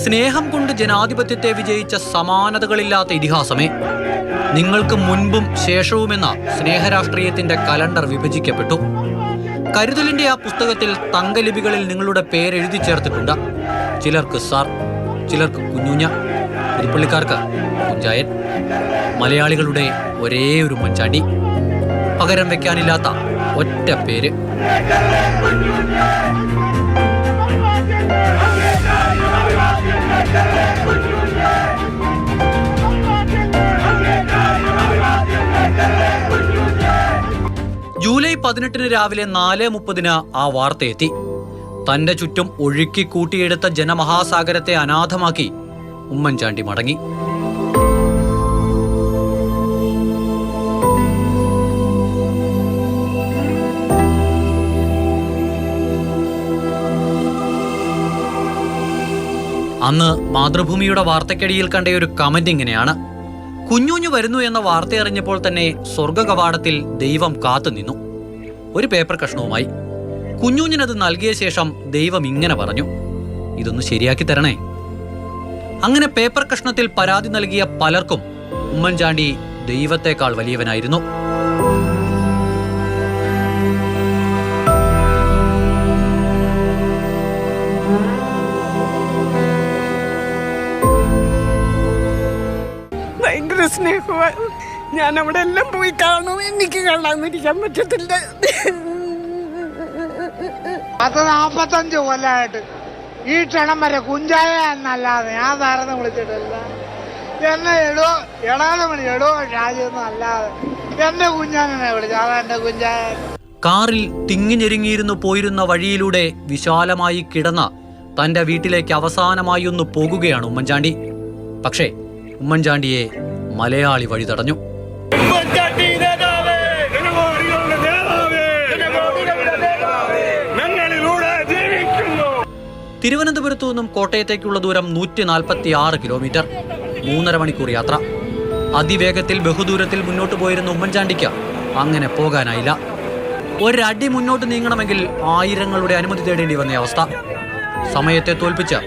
സ്നേഹം കൊണ്ട് ജനാധിപത്യത്തെ വിജയിച്ച സമാനതകളില്ലാത്ത ഇതിഹാസമേ. നിങ്ങൾക്ക് മുൻപും ശേഷവുമെന്ന സ്നേഹരാഷ്ട്രീയത്തിന്റെ കലണ്ടർ വിഭജിക്കപ്പെട്ടു. കരുതലിന്റെ ആ പുസ്തകത്തിൽ തങ്കലിപികളിൽ നിങ്ങളുടെ പേരെഴുതി ചേർത്തിട്ടുണ്ട്. ചിലർക്ക് സാർ, ചിലർക്ക് കുഞ്ഞുഞ്ഞ, പുതുപ്പള്ളിക്കാർക്ക് കുഞ്ചായൻ. മലയാളികളുടെ ഒരേ ഒരു ഉമ്മൻചാണ്ടി, പകരം വെക്കാനില്ലാത്ത ഒറ്റ പേര്. ജൂലൈ 18 രാവിലെ 4:30 ആ വാർത്തയെത്തി. തന്റെ ചുറ്റും ഒഴുക്കി കൂട്ടിയെടുത്ത ജനമഹാസാഗരത്തെ അനാഥമാക്കി ഉമ്മൻചാണ്ടി മടങ്ങി. അന്ന് മാതൃഭൂമിയുടെ വാർത്തക്കടിയിൽ കണ്ട ഒരു കമന്റ് ഇങ്ങനെയാണ്: കുഞ്ഞുഞ്ഞു വരുന്നു എന്ന വാർത്ത അറിഞ്ഞപ്പോൾ തന്നെ സ്വർഗ കവാടത്തിൽ ദൈവം കാത്തുനിന്നു. ഒരു പേപ്പർ കഷ്ണവുമായി കുഞ്ഞുഞ്ഞിനത് നൽകിയ ശേഷം ദൈവം ഇങ്ങനെ പറഞ്ഞു, ഇതൊന്ന് ശരിയാക്കി തരണേ. അങ്ങനെ പേപ്പർ കഷ്ണത്തിൽ പരാതി നൽകിയ പലർക്കും ഉമ്മൻചാണ്ടി ദൈവത്തെക്കാൾ വലിയവനായിരുന്നു. ഭയങ്കര സ്നേഹമാണ്. ഞാൻ അവിടെ എല്ലാം പോയി കാണും, എനിക്ക് കാണാതിരിക്കാൻ പറ്റത്തില്ല. 45 കൊല്ലമായിട്ട് ഈ ക്ഷണം വരെ കുഞ്ചായ എന്നല്ലാതെ ഞാൻ താരന്ന് വിളിച്ചിട്ടില്ല. എന്നെ എടോ ഷാജിയൊന്നും അല്ലാതെ എന്റെ കുഞ്ഞാനെ വിളിച്ചു. അതാ എന്റെ കുഞ്ചായ. കാറിൽ തിങ്ങിഞ്ഞെരുങ്ങിയിരുന്നു പോയിരുന്ന വഴിയിലൂടെ വിശാലമായി കിടന്ന തന്റെ വീട്ടിലേക്ക് അവസാനമായി ഒന്ന് പോകുകയാണ് ഉമ്മൻചാണ്ടി. പക്ഷേ ഉമ്മൻചാണ്ടിയെ മലയാളി വഴി തടഞ്ഞു. തിരുവനന്തപുരത്തു നിന്നും കോട്ടയത്തേക്കുള്ള ദൂരം 146 കിലോമീറ്റർ, 3.5 മണിക്കൂർ യാത്ര. അതിവേഗത്തിൽ ബഹുദൂരത്തിൽ മുന്നോട്ട് പോയിരുന്ന ഉമ്മൻചാണ്ടിക്ക് അങ്ങനെ പോകാനായില്ല. ഒരടി മുന്നോട്ട് നീങ്ങണമെങ്കിൽ ആയിരങ്ങളുടെ അനുമതി തേടേണ്ടി വന്ന അവസ്ഥ. സമയത്തെ തോൽപ്പിച്ച്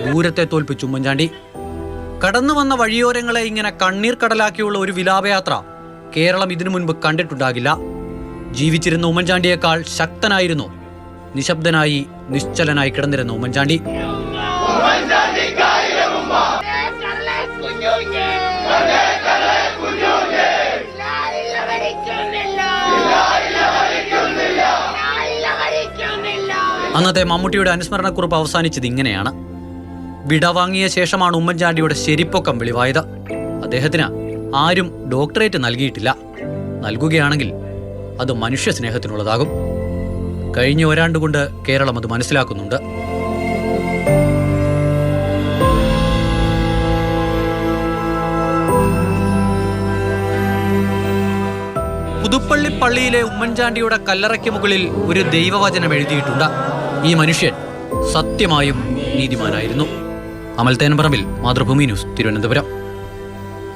ദൂരത്തെ തോൽപ്പിച്ചു ഉമ്മൻചാണ്ടി. കടന്നു വന്ന വഴിയോരങ്ങളെ ഇങ്ങനെ കണ്ണീർ കടലാക്കിയുള്ള ഒരു വിലാപയാത്ര കേരളം ഇതിനു മുൻപ് കണ്ടിട്ടുണ്ടാകില്ല. ജീവിച്ചിരുന്ന ഉമ്മൻചാണ്ടിയേക്കാൾ ശക്തനായിരുന്നു നിശബ്ദനായി നിശ്ചലനായി കിടന്നിരുന്ന ഉമ്മൻചാണ്ടി. അന്നത്തെ മമ്മൂട്ടിയുടെ അനുസ്മരണക്കുറിപ്പ് അവസാനിച്ചത് ഇങ്ങനെയാണ്: വിടവാങ്ങിയ ശേഷമാണ് ഉമ്മൻചാണ്ടിയുടെ ശരിപ്പൊക്കം വെളിവായത്. അദ്ദേഹത്തിന് ആരും ഡോക്ടറേറ്റ് നൽകിയിട്ടില്ല. നൽകുകയാണെങ്കിൽ അത് മനുഷ്യ സ്നേഹത്തിനുള്ളതാകും. കഴിഞ്ഞ ഒരാണ്ടുകൊണ്ട് കേരളം അത് മനസ്സിലാക്കുന്നുണ്ട്. പുതുപ്പള്ളി പള്ളിയിലെ ഉമ്മൻചാണ്ടിയുടെ കല്ലറയ്ക്ക് മുകളിൽ ഒരു ദൈവവചനം എഴുതിയിട്ടുണ്ട്. ഈ മനുഷ്യൻ സത്യമായും നീതിമാനായിരുന്നു. അമൽ തേൻപറമ്പിൽ, മാതൃഭൂമി ന്യൂസ്, തിരുവനന്തപുരം.